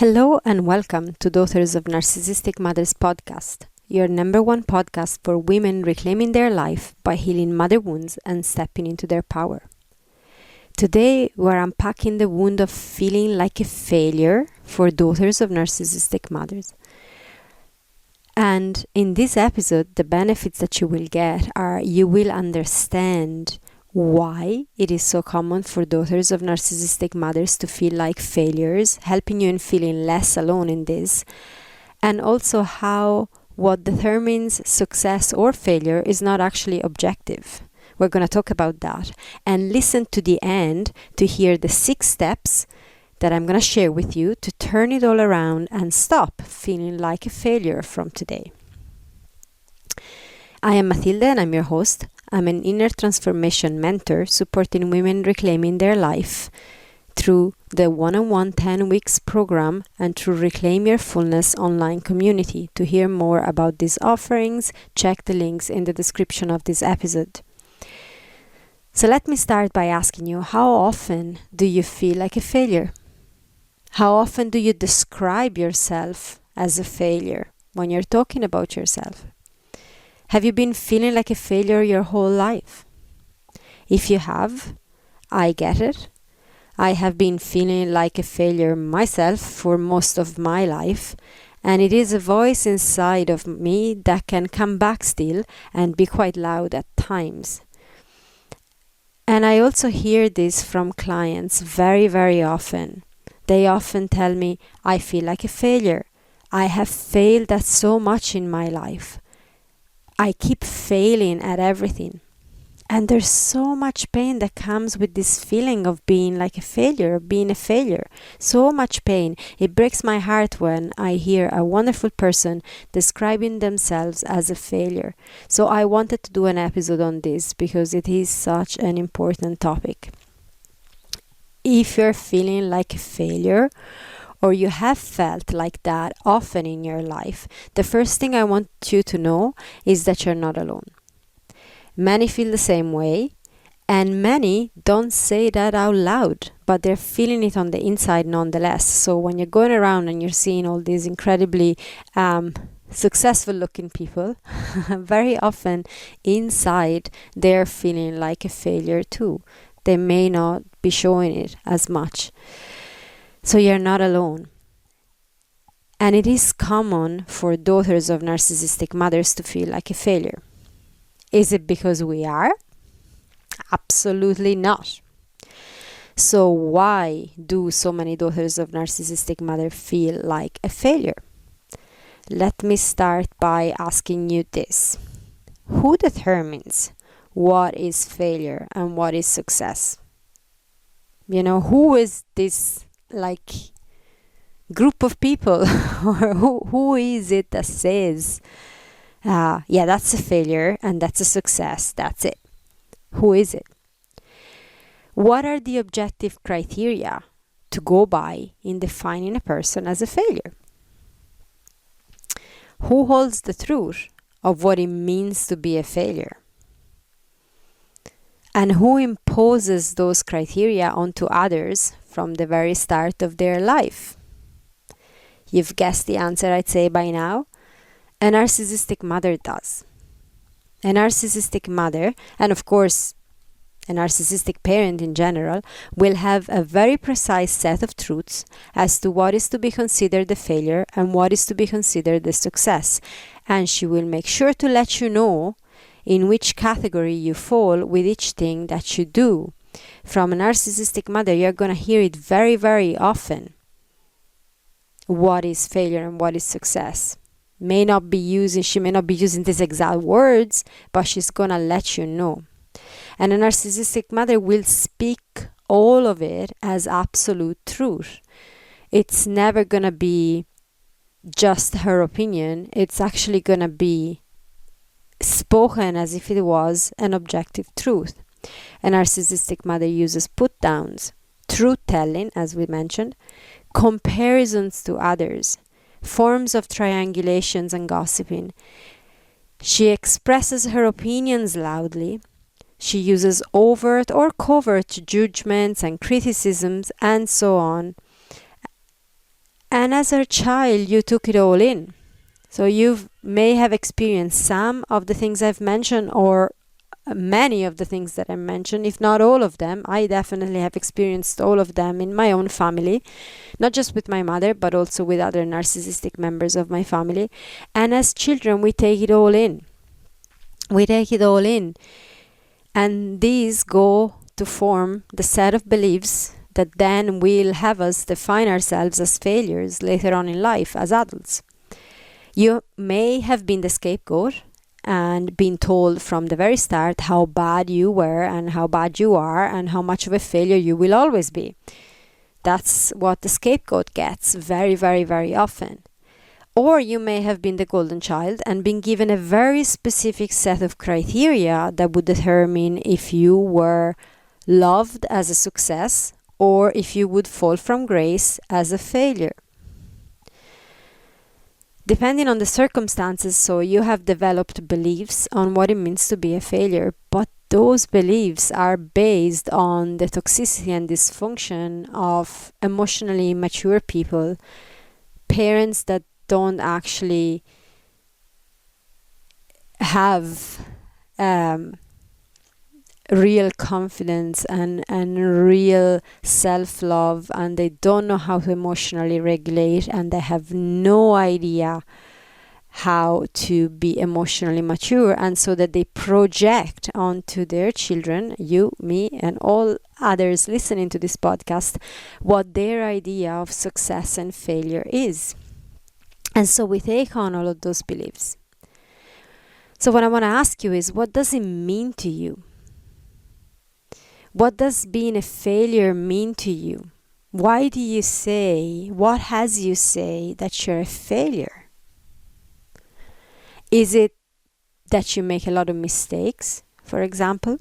Hello and welcome to Daughters of Narcissistic Mothers podcast, your number one podcast for women reclaiming their life by healing mother wounds and stepping into their power. Today, we're unpacking the wound of feeling like a failure for daughters of narcissistic mothers. And in this episode, the benefits that you will get are you will understand why it is so common for daughters of narcissistic mothers to feel like failures, helping you in feeling less alone in this, and also how what determines success or failure is not actually objective. We're going to talk about that and listen to the end to hear the 6 steps that I'm going to share with you to turn it all around and stop feeling like a failure from today. I am Matilde and I'm your host. I'm an inner transformation mentor supporting women reclaiming their life through the one-on-one 10 weeks program and through Reclaim Your Fullness online community. To hear more about these offerings, check the links in the description of this episode. So let me start by asking you, how often do you feel like a failure? How often do you describe yourself as a failure when you're talking about yourself? Have you been feeling like a failure your whole life? If you have, I get it. I have been feeling like a failure myself for most of my life, and it is a voice inside of me that can come back still and be quite loud at times. And I also hear this from clients very, very often. They often tell me, I feel like a failure. I have failed at so much in my life. I keep failing at everything. And there's so much pain that comes with this feeling of being like a failure, of being a failure. So much pain. It breaks my heart when I hear a wonderful person describing themselves as a failure. So I wanted to do an episode on this because it is such an important topic. If you're feeling like a failure, or you have felt like that often in your life, the first thing I want you to know is that you're not alone. Many feel the same way, and many don't say that out loud, but they're feeling it on the inside nonetheless. So when you're going around and you're seeing all these incredibly successful looking people, very often inside they're feeling like a failure too. They may not be showing it as much. So you're not alone. And it is common for daughters of narcissistic mothers to feel like a failure. Is it because we are? Absolutely not. So why do so many daughters of narcissistic mothers feel like a failure? Let me start by asking you this. Who determines what is failure and what is success? You know, who is this group of people or who is it that says yeah, that's a failure and that's a success, that's it? Who is it? What are the objective criteria to go by in defining a person as a failure? Who holds the truth of what it means to be a failure? And who imposes those criteria onto others from the very start of their life? You've guessed the answer, I'd say, by now. A narcissistic mother does. A narcissistic mother, and of course, a narcissistic parent in general, will have a very precise set of truths as to what is to be considered a failure and what is to be considered a success. And she will make sure to let you know in which category you fall with each thing that you do. From a narcissistic mother, you're going to hear it very, very often. What is failure and what is success? She may not be using these exact words, but she's going to let you know. And a narcissistic mother will speak all of it as absolute truth. It's never going to be just her opinion. It's actually going to be spoken as if it was an objective truth. A narcissistic mother uses put-downs, truth-telling, as we mentioned, comparisons to others, forms of triangulations and gossiping. She expresses her opinions loudly. She uses overt or covert judgments and criticisms and so on. And as a child, you took it all in. So you may have experienced some of the things I've mentioned, or many of the things that I mentioned, if not all of them. I definitely have experienced all of them in my own family, not just with my mother, but also with other narcissistic members of my family. And as children, we take it all in. We take it all in. And these go to form the set of beliefs that then will have us define ourselves as failures later on in life as adults. You may have been the scapegoat and been told from the very start how bad you were and how bad you are and how much of a failure you will always be. That's what the scapegoat gets very, very, very often. Or you may have been the golden child and been given a very specific set of criteria that would determine if you were loved as a success or if you would fall from grace as a failure. Depending on the circumstances, so you have developed beliefs on what it means to be a failure, but those beliefs are based on the toxicity and dysfunction of emotionally immature people, parents that don't actually have real confidence and real self-love, and they don't know how to emotionally regulate, and they have no idea how to be emotionally mature, and so that they project onto their children, you, me, and all others listening to this podcast, what their idea of success and failure is. And so we take on all of those beliefs. So what I want to ask you is, what does it mean to you? What does being a failure mean to you? Why do you say, what has you say that you're a failure? Is it that you make a lot of mistakes, for example?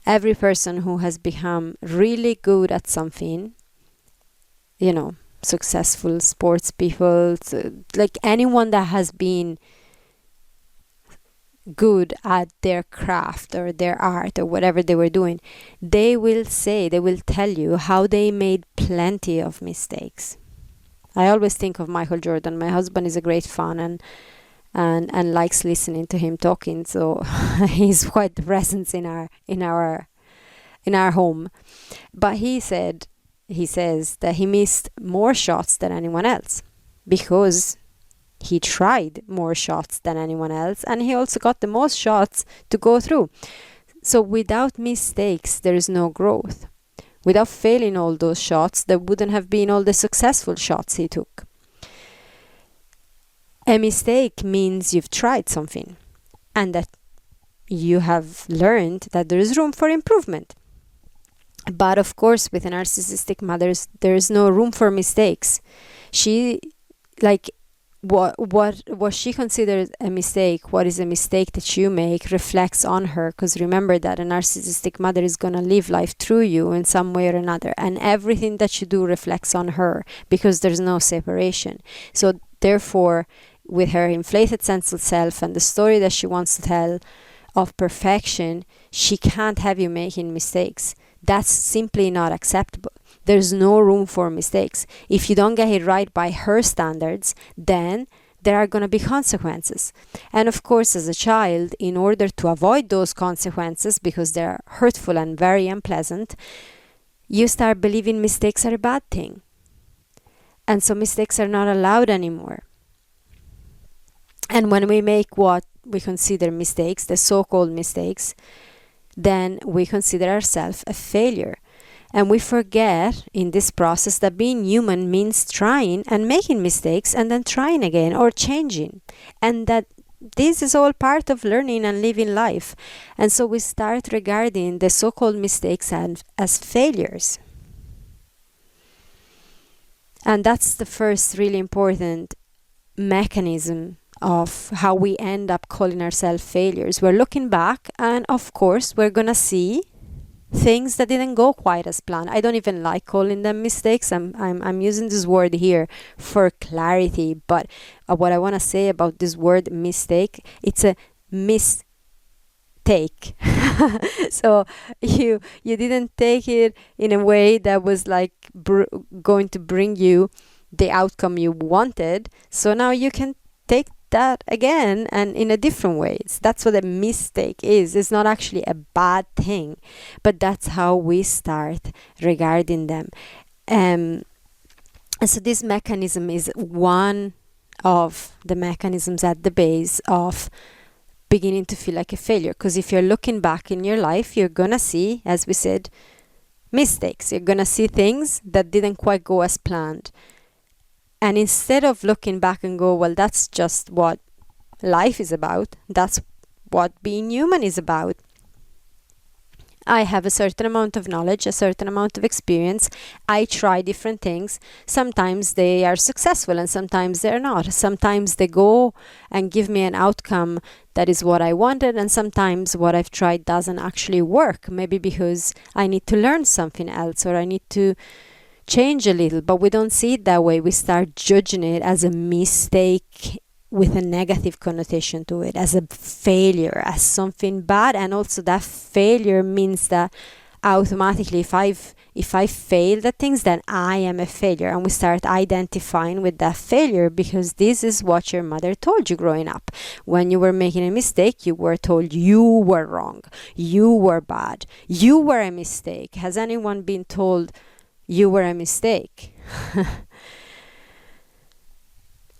Every person who has become really good at something, successful sports people, like anyone that has been good at their craft or their art or whatever they were doing, they will tell you how they made plenty of mistakes. I always think of Michael Jordan. My husband is a great fan and likes listening to him talking, so he's quite the presence in our home. But he says that he missed more shots than anyone else because he tried more shots than anyone else, and he also got the most shots to go through. So without mistakes, there is no growth. Without failing all those shots, there wouldn't have been all the successful shots he took. A mistake means you've tried something and that you have learned that there is room for improvement. But of course, with a narcissistic mother, there is no room for mistakes. What she considers a mistake, what is a mistake that you make, reflects on her, because remember that a narcissistic mother is going to live life through you in some way or another, and everything that you do reflects on her because there's no separation. So therefore, with her inflated sense of self and the story that she wants to tell of perfection, she can't have you making mistakes. That's simply not acceptable. There's no room for mistakes. If you don't get it right by her standards, then there are going to be consequences. And of course, as a child, in order to avoid those consequences, because they're hurtful and very unpleasant, you start believing mistakes are a bad thing. And so mistakes are not allowed anymore. And when we make what we consider mistakes, the so-called mistakes, then we consider ourselves a failure. And we forget in this process that being human means trying and making mistakes and then trying again or changing. And that this is all part of learning and living life. And so we start regarding the so-called mistakes as failures. And that's the first really important mechanism of how we end up calling ourselves failures. We're looking back, and of course we're gonna see things that didn't go quite as planned. I don't even like calling them mistakes. I'm using this word here for clarity, but what I want to say about this word mistake, it's a take. So you didn't take it in a way that was like going to bring you the outcome you wanted. So now you can take that again and in a different ways. That's what a mistake is. It's not actually a bad thing, but that's how we start regarding them. And so this mechanism is one of the mechanisms at the base of beginning to feel like a failure. Because if you're looking back in your life, you're gonna see, as we said, mistakes. You're gonna see things that didn't quite go as planned. And instead of looking back and go, well, that's just what life is about, that's what being human is about. I have a certain amount of knowledge, a certain amount of experience. I try different things. Sometimes they are successful and sometimes they're not. Sometimes they go and give me an outcome that is what I wanted, and sometimes what I've tried doesn't actually work. Maybe because I need to learn something else or I need to change a little, but we don't see it that way. We start judging it as a mistake with a negative connotation to it, as a failure, as something bad. And also that failure means that automatically if I failed at things, then I am a failure. And we start identifying with that failure because this is what your mother told you growing up. When you were making a mistake, you were told you were wrong, you were bad, you were a mistake. Has anyone been told you were a mistake?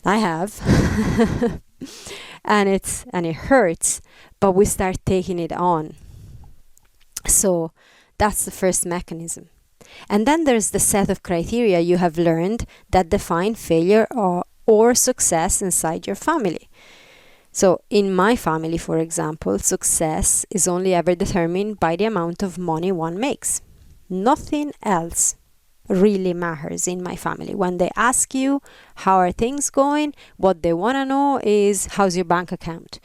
I have. and it hurts, but we start taking it on. So that's the first mechanism. And then there's the set of criteria you have learned that define failure or success inside your family. So in my family, for example, success is only ever determined by the amount of money one makes. Nothing else really matters in my family. When they ask you how are things going, what they want to know is how's your bank account.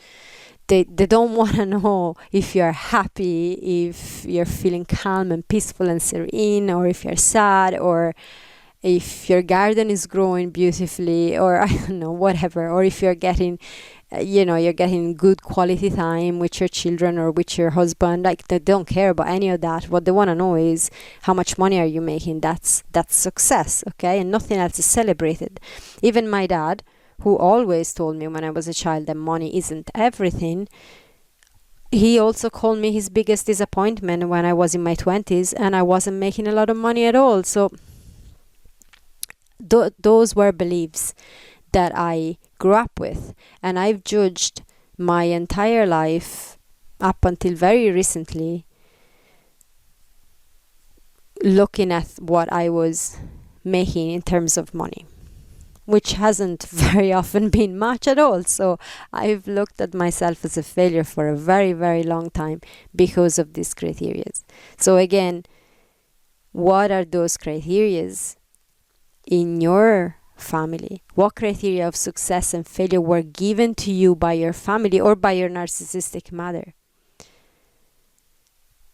They don't want to know if you're happy, if you're feeling calm and peaceful and serene, or if you're sad, or if your garden is growing beautifully, or I don't know, whatever, or if you're getting you're getting good quality time with your children or with your husband. Like, they don't care about any of that. What they want to know is how much money are you making. That's success, okay? And nothing else is celebrated. Even my dad, who always told me when I was a child that money isn't everything, he also called me his biggest disappointment when I was in my 20s and I wasn't making a lot of money at all. So those were beliefs that I grew up with, and I've judged my entire life up until very recently looking at what I was making in terms of money, which hasn't very often been much at all. So I've looked at myself as a failure for a very, very long time because of these criteria. So again, what are those criteria in your family? What criteria of success and failure were given to you by your family or by your narcissistic mother?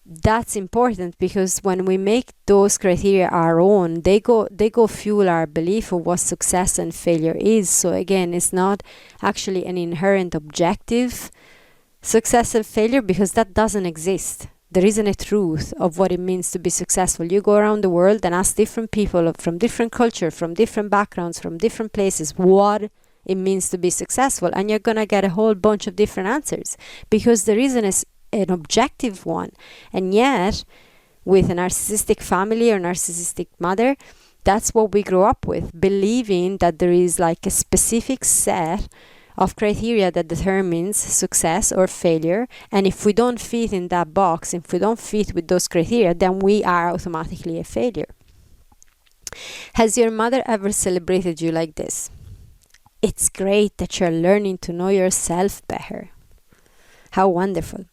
That's important, because when we make those criteria our own, they go fuel our belief of what success and failure is. So again, it's not actually an inherent objective success and failure, because that doesn't exist. There isn't a truth of what it means to be successful. You go around the world and ask different people from different culture, from different backgrounds, from different places, what it means to be successful, and you're gonna get a whole bunch of different answers, because there isn't an objective one. And yet, with a narcissistic family or narcissistic mother, that's what we grow up with, believing that there is like a specific set of criteria that determines success or failure, and if we don't fit in that box, if we don't fit with those criteria, then we are automatically a failure. Has your mother ever celebrated you like this? It's great that you're learning to know yourself better. How wonderful.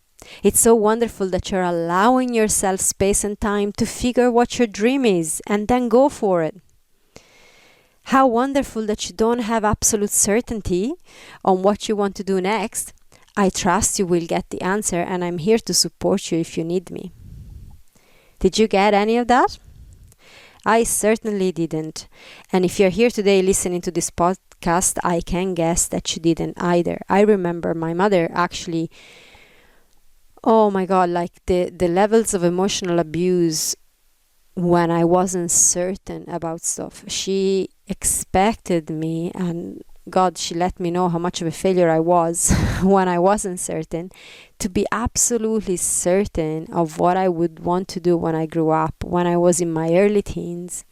It's so wonderful that you're allowing yourself space and time to figure what your dream is and then go for it. How wonderful that you don't have absolute certainty on what you want to do next. I trust you will get the answer, and I'm here to support you if you need me. Did you get any of that? I certainly didn't. And if you're here today listening to this podcast, I can guess that you didn't either. I remember my mother actually Oh my God, like the levels of emotional abuse when I wasn't certain about stuff. She expected me, and God, she let me know how much of a failure I was when I wasn't certain, to be absolutely certain of what I would want to do when I grew up, when I was in my early teens.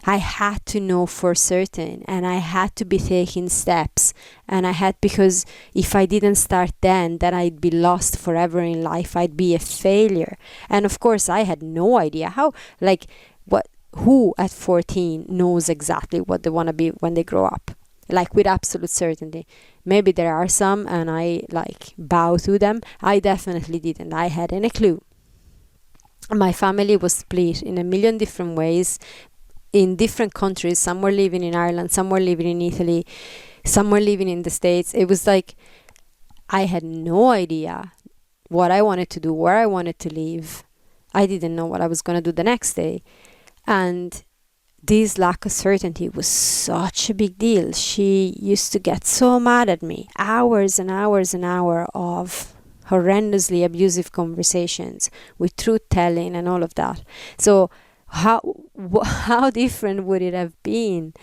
I had to know for certain, and I had to be taking steps, and I had, because if I didn't start then I'd be lost forever in life. I'd be a failure. And of course I had no idea how, like, what, who at 14 knows exactly what they want to be when they grow up, like with absolute certainty. Maybe there are some, and I like bow to them. I definitely didn't. I hadn't a clue. My family was split in a million different ways, in different countries. Some were living in Ireland, some were living in Italy, some were living in the States. It was like I had no idea what I wanted to do, where I wanted to live. I didn't know what I was going to do the next day. And this lack of certainty was such a big deal. She used to get so mad at me, hours and hours and hours of horrendously abusive conversations with truth telling and all of that. So how different would it have been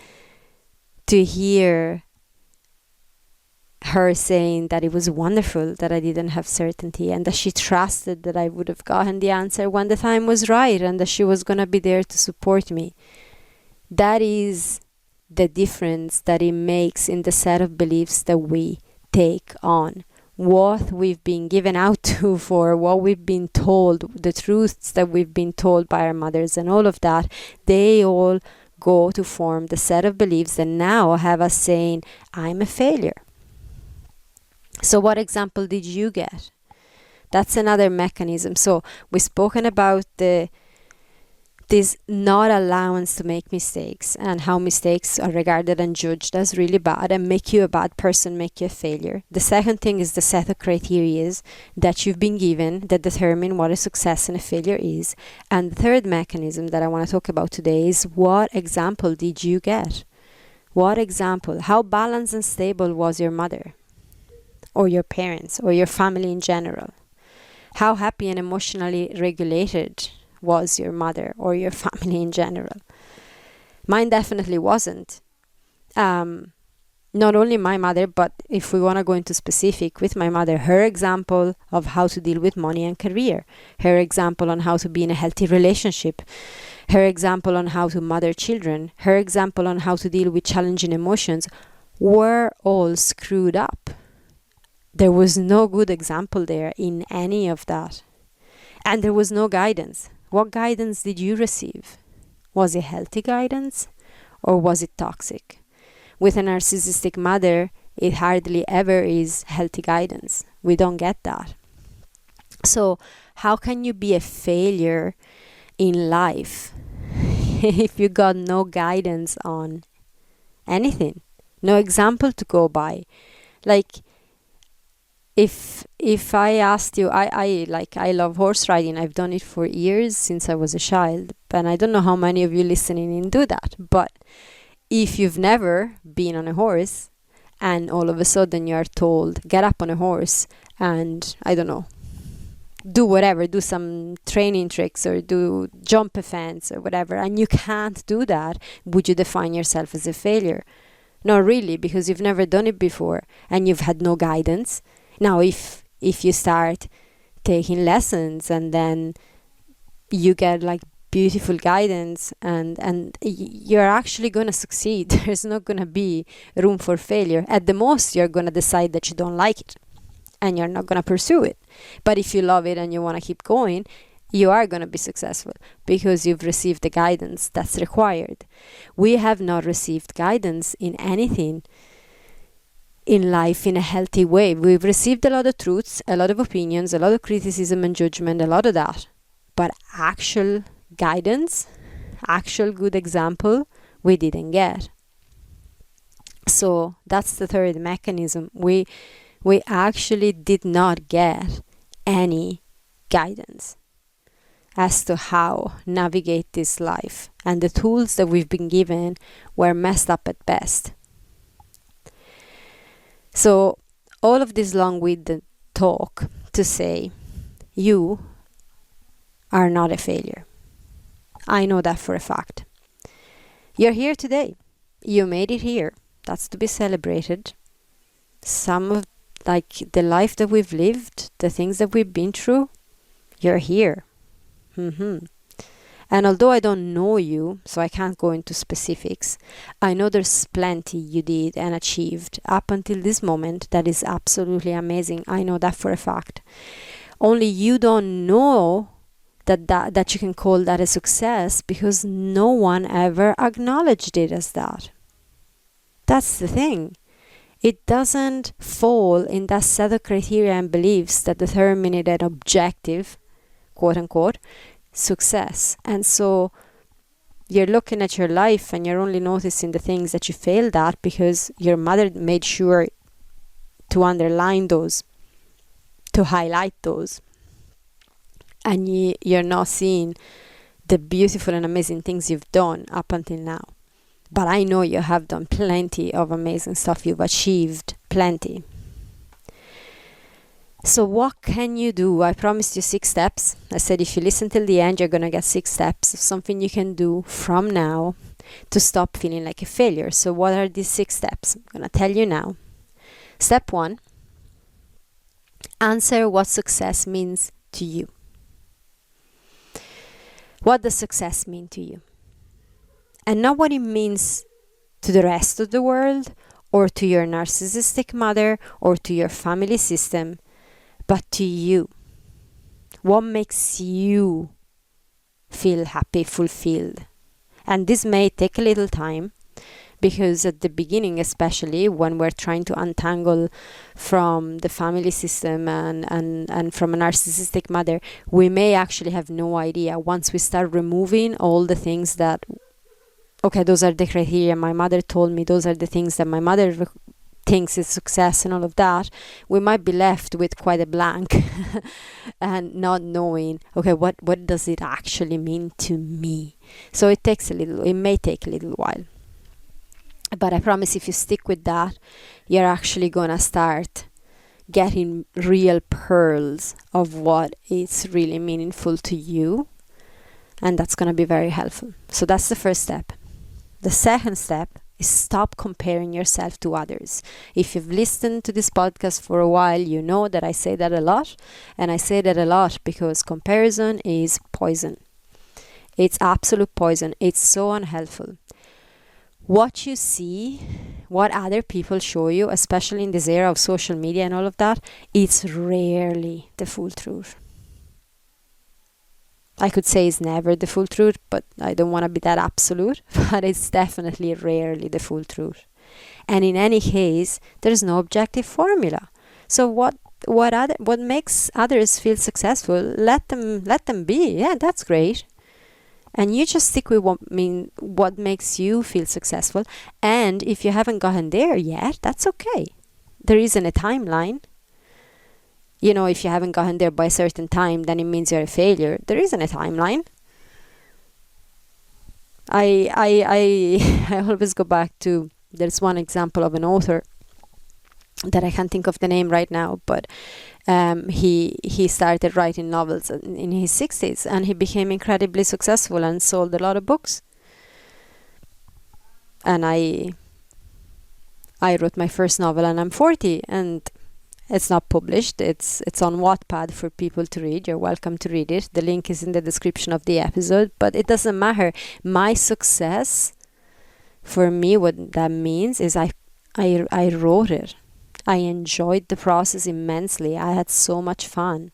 to hear her saying that it was wonderful that I didn't have certainty, and that she trusted that I would have gotten the answer when the time was right, and that she was going to be there to support me. That is the difference that it makes in the set of beliefs that we take on. What we've been given out to for, what we've been told, the truths that we've been told by our mothers and all of that, they all go to form the set of beliefs that now have us saying, I'm a failure. So what example did you get? That's another mechanism. So we've spoken about this not allowance to make mistakes, and how mistakes are regarded and judged as really bad and make you a bad person, make you a failure. The second thing is the set of criteria that you've been given that determine what a success and a failure is. And the third mechanism that I want to talk about today is, what example did you get? What example? How balanced and stable was your mother, or your parents, or your family in general? How happy and emotionally regulated was your mother or your family in general? Mine definitely wasn't. Not only my mother, but if we want to go into specific with my mother, her example of how to deal with money and career, her example on how to be in a healthy relationship, her example on how to mother children, her example on how to deal with challenging emotions, were all screwed up. There was no good example there in any of that. And there was no guidance. What guidance did you receive? Was it healthy guidance, or was it toxic? With a narcissistic mother, it hardly ever is healthy guidance. We don't get that. So how can you be a failure in life if you got no guidance on anything? No example to go by. Like, if I asked you, I love horse riding. I've done it for years, since I was a child, and I don't know how many of you listening in do that. But if you've never been on a horse, and all of a sudden you are told, get up on a horse and, I don't know, do whatever, do some training tricks, or do jump a fence or whatever, and you can't do that, would you define yourself as a failure? Not really, because you've never done it before and you've had no guidance. Now, if you start taking lessons, and then you get like beautiful guidance, and you're actually going to succeed. There's not going to be room for failure. At the most, you're going to decide that you don't like it, and you're not going to pursue it. But if you love it and you want to keep going, you are going to be successful, because you've received the guidance that's required. We have not received guidance in anything in life in a healthy way. We've received a lot of truths, a lot of opinions, a lot of criticism and judgment, a lot of that. But actual guidance, actual good example, we didn't get. So that's the third mechanism. We actually did not get any guidance as to how navigate this life. And the tools that we've been given were messed up at best. So all of this long-winded talk to say, you are not a failure. I know that for a fact. You're here today. You made it here. That's to be celebrated. Some of the life that we've lived, the things that we've been through, you're here. And although I don't know you, so I can't go into specifics, I know there's plenty you did and achieved up until this moment that is absolutely amazing. I know that for a fact. Only you don't know that you can call that a success because no one ever acknowledged it as that. That's the thing. It doesn't fall in that set of criteria and beliefs that determine it an objective, quote unquote, success. And so you're looking at your life and you're only noticing the things that you failed at because your mother made sure to underline those, to highlight those. And you're not seeing the beautiful and amazing things you've done up until now. But I know you have done plenty of amazing stuff. You've achieved plenty. So what can you do? I promised you 6 steps. I said if you listen till the end, you're going to get 6 steps of something you can do from now to stop feeling like a failure. So what are these 6 steps? I'm going to tell you now. Step 1, answer what success means to you. What does success mean to you? And not what it means to the rest of the world or to your narcissistic mother or to your family system, but to you. What makes you feel happy, fulfilled? And this may take a little time because at the beginning, especially when we're trying to untangle from the family system and from a narcissistic mother, we may actually have no idea. Once we start removing all the things that, okay, those are the criteria my mother told me, those are the things that my mother thinks is success and all of that, we might be left with quite a blank and not knowing, okay, what does it actually mean to me? So it may take a little while. But I promise if you stick with that, you're actually going to start getting real pearls of what is really meaningful to you. And that's going to be very helpful. So that's the first step. The second step is stop comparing yourself to others. If you've listened to this podcast for a while, you know that I say that a lot. And I say that a lot because comparison is poison. It's absolute poison. It's so unhelpful. What you see, what other people show you, especially in this era of social media and all of that, it's rarely the full truth. I could say it's never the full truth, but I don't want to be that absolute, but it's definitely rarely the full truth. And in any case, there's no objective formula. So what makes others feel successful, let them be. Yeah, that's great. And you just stick with what makes you feel successful. And if you haven't gotten there yet, that's okay. There isn't a timeline. You know, if you haven't gotten there by a certain time, then it means you're a failure. There isn't a timeline. I always go back to, there's one example of an author that I can't think of the name right now, but he started writing novels in his 60s and he became incredibly successful and sold a lot of books. And I wrote my first novel and I'm 40 and it's not published. It's on Wattpad for people to read. You're welcome to read it. The link is in the description of the episode, but it doesn't matter. My success, for me, what that means is I wrote it. I enjoyed the process immensely. I had so much fun.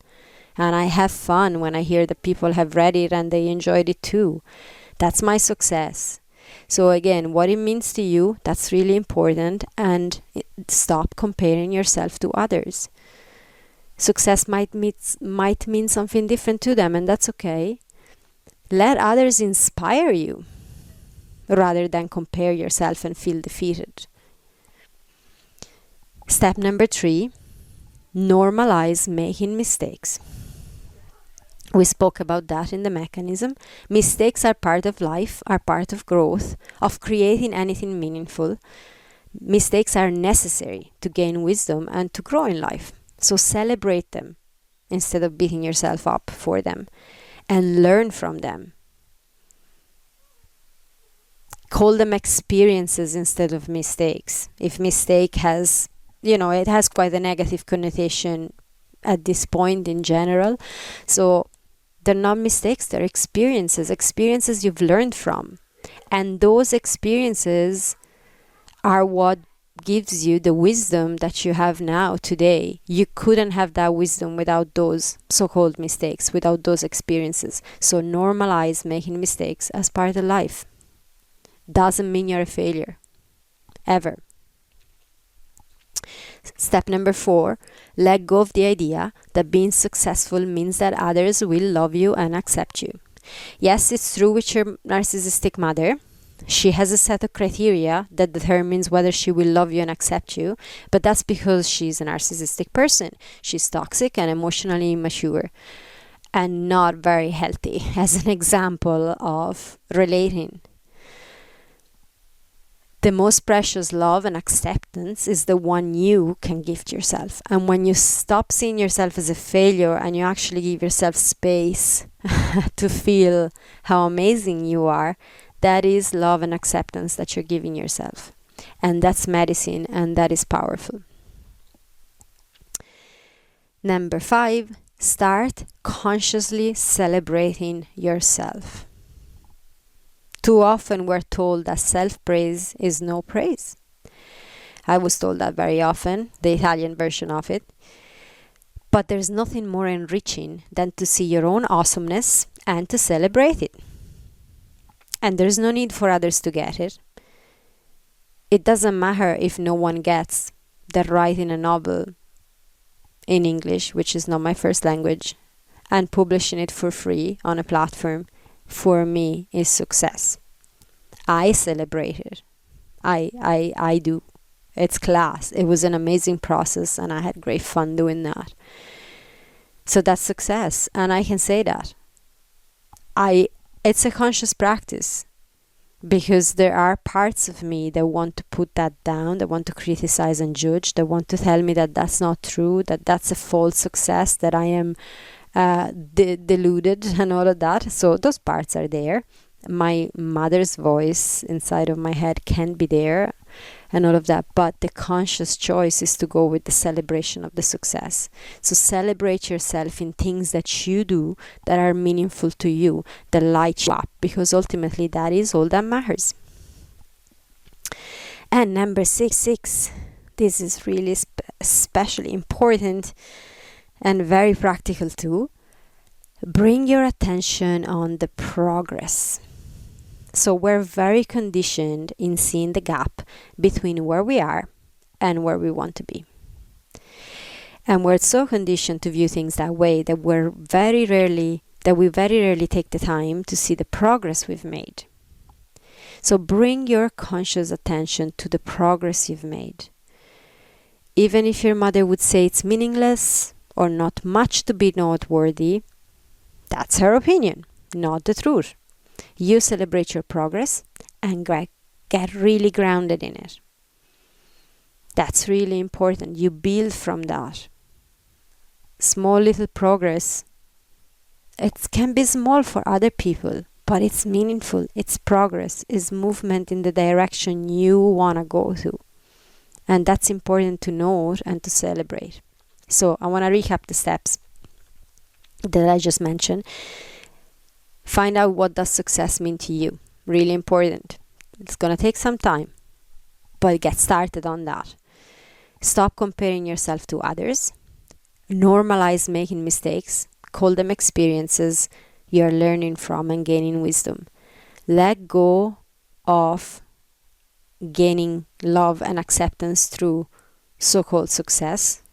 And I have fun when I hear that people have read it and they enjoyed it too. That's my success. So again, what it means to you, that's really important. And stop comparing yourself to others. Success might mean something different to them, and that's okay. Let others inspire you rather than compare yourself and feel defeated. Step number 3, normalize making mistakes. We spoke about that in the mechanism. Mistakes are part of life, are part of growth, of creating anything meaningful. Mistakes are necessary to gain wisdom and to grow in life. So celebrate them. instead of beating yourself up for them, and learn from them. Call them experiences instead of mistakes. If mistake has, it has quite a negative connotation at this point in general. So they're not mistakes, they're experiences you've learned from. And those experiences are what gives you the wisdom that you have now today. You couldn't have that wisdom without those so-called mistakes, without those experiences. So normalize making mistakes as part of life. Doesn't mean you're a failure, ever. Step number 4, let go of the idea that being successful means that others will love you and accept you. Yes, it's true with your narcissistic mother. She has a set of criteria that determines whether she will love you and accept you, but that's because she's a narcissistic person. She's toxic and emotionally immature and not very healthy as an example of relating. The most precious love and acceptance is the one you can gift yourself. And when you stop seeing yourself as a failure and you actually give yourself space to feel how amazing you are, that is love and acceptance that you're giving yourself. And that's medicine, and that is powerful. Number 5, start consciously celebrating yourself. Too often we're told that self-praise is no praise. I was told that very often, the Italian version of it. But there's nothing more enriching than to see your own awesomeness and to celebrate it. And there's no need for others to get it. It doesn't matter if no one gets that writing a novel in English, which is not my first language, and publishing it for free on a platform, for me, is success. I celebrate it. I do. It's class. It was an amazing process and I had great fun doing that. So that's success, and I can say that. It's a conscious practice because there are parts of me that want to put that down, that want to criticize and judge, that want to tell me that that's not true, that that's a false success, that I am deluded and all of that. So those parts are there. My mother's voice inside of my head can be there and all of that, but the conscious choice is to go with the celebration of the success. So celebrate yourself in things that you do that are meaningful to you, that light you up, because ultimately that is all that matters. And number 6, this is really especially important and very practical too. Bring your attention on the progress. So we're very conditioned in seeing the gap between where we are and where we want to be. And we're so conditioned to view things that way that we very rarely take the time to see the progress we've made. So bring your conscious attention to the progress you've made. Even if your mother would say it's meaningless or not much to be noteworthy, that's her opinion, not the truth. You celebrate your progress and get really grounded in it. That's really important. You build from that. Small little progress. It can be small for other people, but it's meaningful. It's progress. It's movement in the direction you want to go to. And that's important to note and to celebrate. So I want to recap the steps that I just mentioned. Find out what does success mean to you. Really important. It's going to take some time, but get started on that. Stop comparing yourself to others. Normalize making mistakes. Call them experiences you're learning from and gaining wisdom. Let go of gaining love and acceptance through so-called success.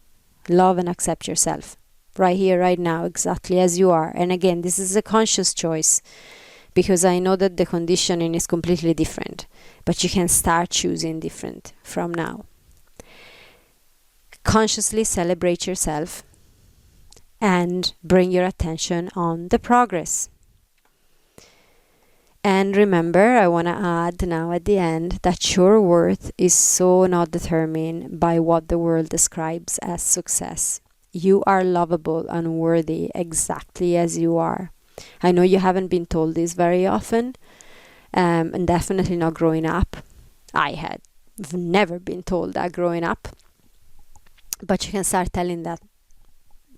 Love and accept yourself. Right here, right now, exactly as you are. And again, this is a conscious choice because I know that the conditioning is completely different, but you can start choosing different from now. Consciously celebrate yourself and bring your attention on the progress. And remember, I want to add now at the end that your worth is so not determined by what the world describes as success. You are lovable and worthy exactly as you are. I know you haven't been told this very often, and definitely not growing up. I've never been told that growing up. But you can start telling that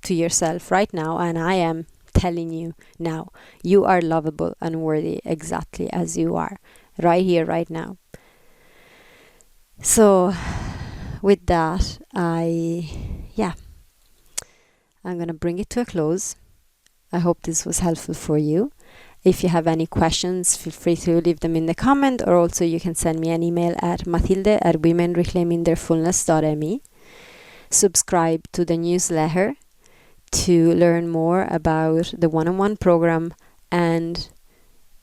to yourself right now, and I am telling you now. You are lovable and worthy exactly as you are, right here, right now. So with that, I'm gonna bring it to a close. I hope this was helpful for you. If you have any questions, feel free to leave them in the comment, or also you can send me an email at matilde@womenreclaimingtheirfullness.me. Subscribe to the newsletter to learn more about the one-on-one program and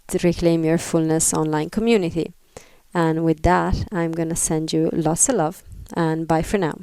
the Reclaim Your Fullness online community. And with that, I'm going to send you lots of love, and bye for now.